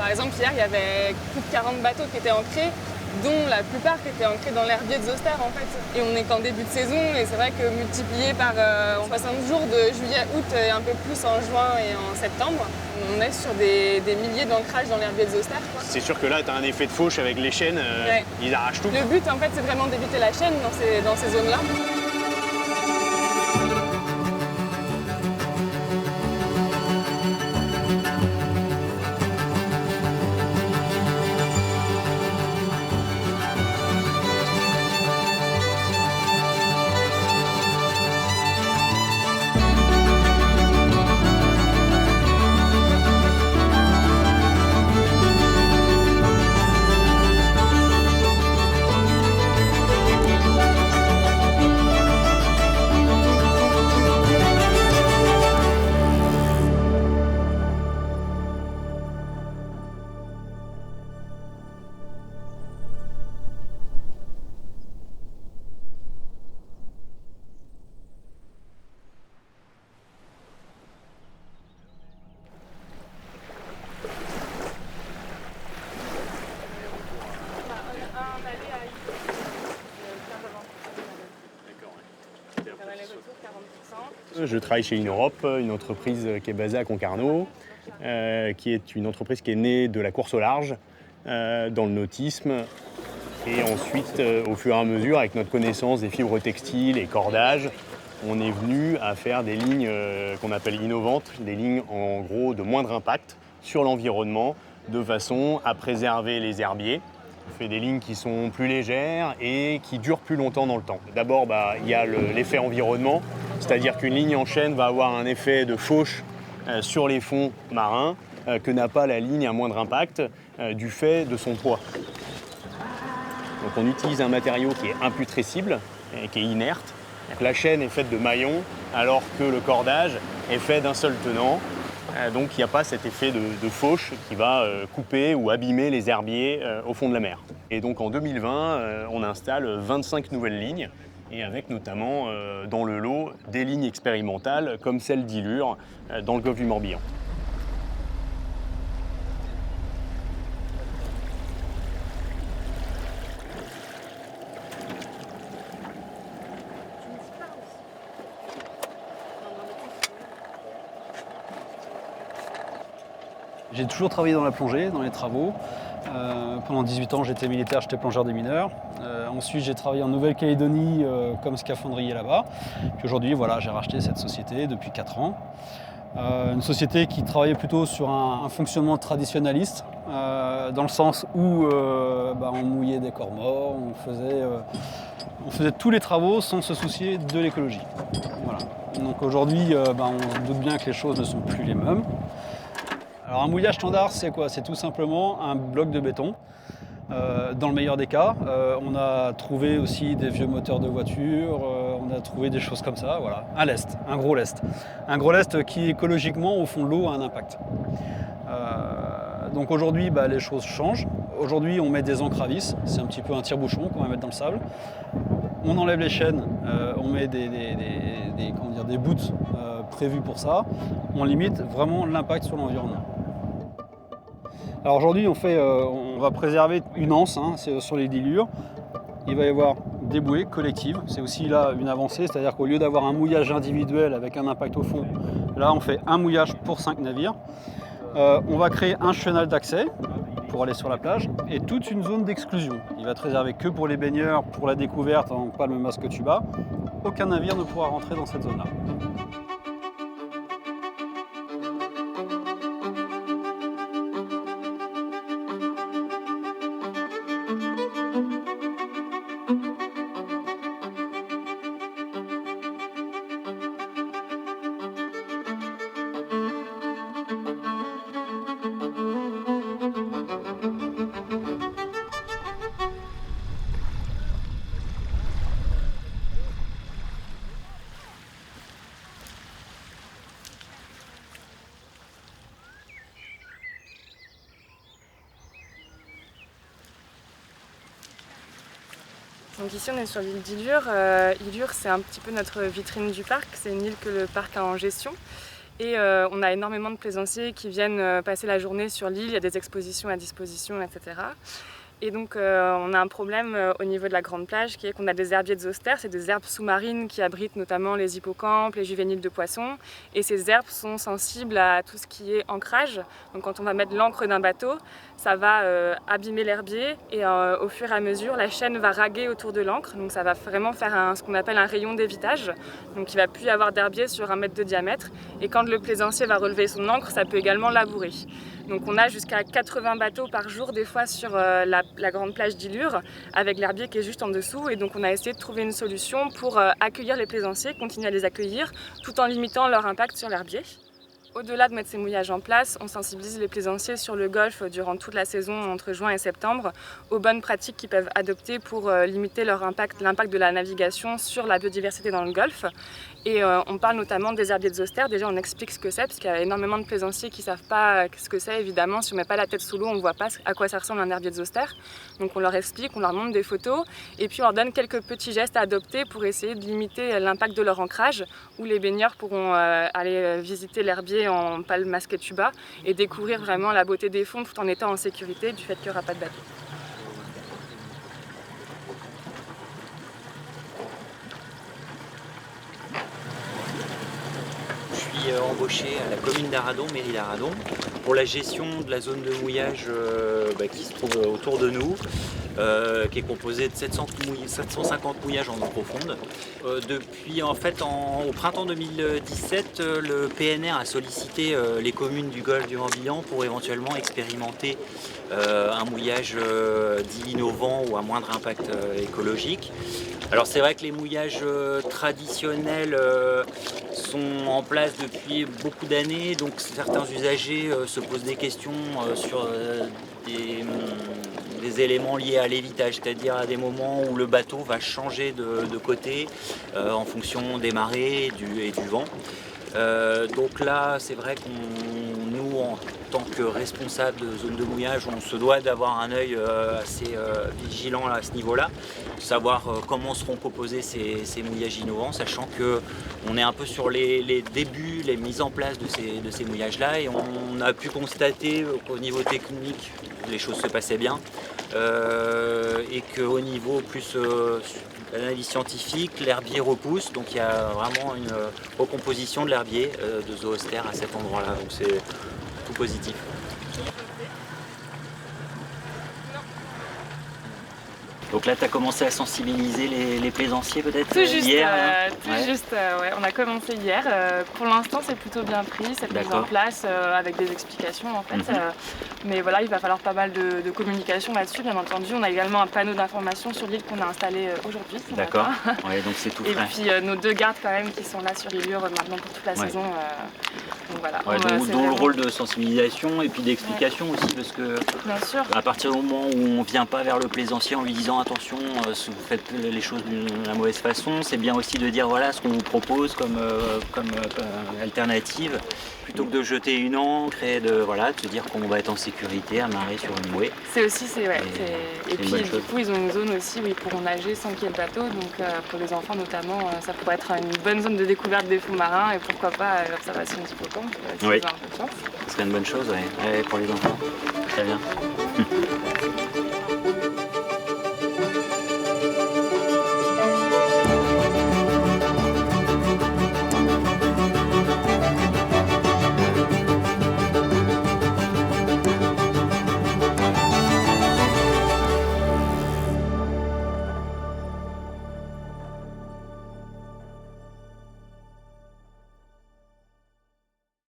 Par exemple, hier, il y avait plus de 40 bateaux qui étaient ancrés, dont la plupart qui étaient ancrés dans l'herbier de Zoster en fait. Et on n'est qu'en début de saison et c'est vrai que multiplié par 60 jours de juillet, août et un peu plus en juin et en septembre, on est sur des milliers d'ancrages dans l'herbier de Zoster. C'est sûr que là, tu as un effet de fauche avec les chaînes, Ouais. Ils arrachent tout. Le but en fait c'est vraiment d'éviter la chaîne dans ces zones-là. Je travaille chez InEurope, une entreprise qui est basée à Concarneau, qui est une entreprise qui est née de la course au large, dans le nautisme. Et ensuite, au fur et à mesure, avec notre connaissance des fibres textiles et cordages, on est venu à faire des lignes qu'on appelle innovantes, des lignes en gros de moindre impact sur l'environnement, de façon à préserver les herbiers. On fait des lignes qui sont plus légères et qui durent plus longtemps dans le temps. D'abord, il y a l'effet environnement, c'est-à-dire qu'une ligne en chaîne va avoir un effet de fauche sur les fonds marins que n'a pas la ligne à moindre impact du fait de son poids. Donc on utilise un matériau qui est imputrescible et qui est inerte. Donc la chaîne est faite de maillons alors que le cordage est fait d'un seul tenant. Donc il n'y a pas cet effet de fauche qui va couper ou abîmer les herbiers au fond de la mer. Et donc en 2020, on installe 25 nouvelles lignes et avec notamment dans le lot des lignes expérimentales comme celle d'Ilure dans le golfe du Morbihan. J'ai toujours travaillé dans la plongée, dans les travaux. Pendant 18 ans, j'étais militaire, j'étais plongeur des mineurs. Ensuite, j'ai travaillé en Nouvelle-Calédonie comme scaphandrier là-bas. Puis aujourd'hui, voilà, j'ai racheté cette société depuis 4 ans. Une société qui travaillait plutôt sur un fonctionnement traditionnaliste, dans le sens où on mouillait des corps morts, on faisait tous les travaux sans se soucier de l'écologie. Voilà. Donc aujourd'hui, on se doute bien que les choses ne sont plus les mêmes. Alors un mouillage standard, c'est quoi? C'est tout simplement un bloc de béton. Dans le meilleur des cas, on a trouvé aussi des vieux moteurs de voiture, on a trouvé des choses comme ça, voilà. Un lest, un gros lest. Un gros lest qui écologiquement, au fond de l'eau, a un impact. Donc aujourd'hui, les choses changent. Aujourd'hui, on met des encres à vis, c'est un petit peu un tire-bouchon qu'on va mettre dans le sable. On enlève les chaînes, on met des bouts prévus pour ça. On limite vraiment l'impact sur l'environnement. Alors aujourd'hui, on va préserver une anse sur les dilures. Il va y avoir des bouées collectives. C'est aussi là une avancée, c'est-à-dire qu'au lieu d'avoir un mouillage individuel avec un impact au fond, là on fait un mouillage pour 5 navires. On va créer un chenal d'accès pour aller sur la plage et toute une zone d'exclusion. Il va être réservé que pour les baigneurs, pour la découverte en palme masque tuba. Aucun navire ne pourra rentrer dans cette zone-là. Donc ici on est sur l'île d'Ilure. Ilure c'est un petit peu notre vitrine du parc, c'est une île que le parc a en gestion. Et on a énormément de plaisanciers qui viennent passer la journée sur l'île, il y a des expositions à disposition, etc. Et donc on a un problème au niveau de la grande plage qui est qu'on a des herbiers de zoster, c'est des herbes sous-marines qui abritent notamment les hippocampes, les juvéniles de poissons. Et ces herbes sont sensibles à tout ce qui est ancrage. Donc quand on va mettre l'ancre d'un bateau, ça va abîmer l'herbier et au fur et à mesure, la chaîne va raguer autour de l'ancre. Donc ça va vraiment faire ce qu'on appelle un rayon d'évitage. Donc il ne va plus y avoir d'herbier sur 1 mètre de diamètre. Et quand le plaisancier va relever son ancre, ça peut également labourer. Donc on a jusqu'à 80 bateaux par jour des fois sur la grande plage d'Ilure avec l'herbier qui est juste en dessous, et donc on a essayé de trouver une solution pour accueillir les plaisanciers, continuer à les accueillir tout en limitant leur impact sur l'herbier. Au-delà de mettre ces mouillages en place, on sensibilise les plaisanciers sur le golfe durant toute la saison entre juin et septembre aux bonnes pratiques qu'ils peuvent adopter pour limiter l'impact de la navigation sur la biodiversité dans le golfe. Et on parle notamment des herbiers de zoster. Déjà on explique ce que c'est parce qu'il y a énormément de plaisanciers qui ne savent pas ce que c'est. Évidemment, si on ne met pas la tête sous l'eau, on ne voit pas à quoi ça ressemble un herbier de zoster. Donc on leur explique, on leur montre des photos et puis on leur donne quelques petits gestes à adopter pour essayer de limiter l'impact de leur ancrage, où les baigneurs pourront aller visiter l'herbier en palme masqué tuba et découvrir vraiment la beauté des fonds tout en étant en sécurité du fait qu'il n'y aura pas de bateau. Je suis embauché à la commune d'Arradon, mairie d'Arradon, pour la gestion de la zone de mouillage qui se trouve autour de nous, qui est composée de 750 mouillages en eau profonde. Depuis au printemps 2017, le PNR a sollicité les communes du golfe du Morbihan pour éventuellement expérimenter un mouillage dit innovant ou à moindre impact écologique. Alors c'est vrai que les mouillages traditionnels sont en place depuis beaucoup d'années, donc certains usagers se posent des questions sur des éléments liés à l'évitage, c'est-à-dire à des moments où le bateau va changer de côté en fonction des marées et du vent. Donc là, c'est vrai qu'on nous, en tant que responsable de zone de mouillage, on se doit d'avoir un œil assez vigilant à ce niveau-là, savoir comment seront composés ces mouillages innovants, sachant qu'on est un peu sur les débuts, les mises en place de ces mouillages-là, et on a pu constater qu'au niveau technique, les choses se passaient bien, et qu'au niveau plus l'analyse scientifique, l'herbier repousse, donc il y a vraiment une recomposition de l'herbier de zooster à cet endroit-là, donc c'est tout positif. Donc là, tu as commencé à sensibiliser les plaisanciers peut-être Tout juste, hier ouais. On a commencé hier. Pour l'instant, c'est plutôt bien pris, c'est mis en place avec des explications en fait. Mais voilà, il va falloir pas mal de communication là-dessus, bien entendu. On a également un panneau d'information sur l'île qu'on a installé aujourd'hui. D'accord, ouais, donc c'est tout frais. Et puis nos 2 gardes quand même qui sont là sur Ilure maintenant pour toute la saison. Donc voilà. Ouais, dont le rôle de sensibilisation et puis d'explication aussi, parce que à partir du moment où on ne vient pas vers le plaisancier en lui disant attention, vous faites les choses de la mauvaise façon, c'est bien aussi de dire voilà ce qu'on vous propose comme alternative, plutôt que de jeter une ancre et de se dire qu'on va être en sécurité amarré sur une bouée. C'est aussi, et puis du coup ils ont une zone aussi où ils pourront nager sans qu'il y ait le bateau, donc pour les enfants notamment, ça pourrait être une bonne zone de découverte des fonds marins et pourquoi pas l'observation du hippocampe, si oui. ils ont un peu de chance. Ce serait une bonne chose, ouais, pour les enfants. Très bien.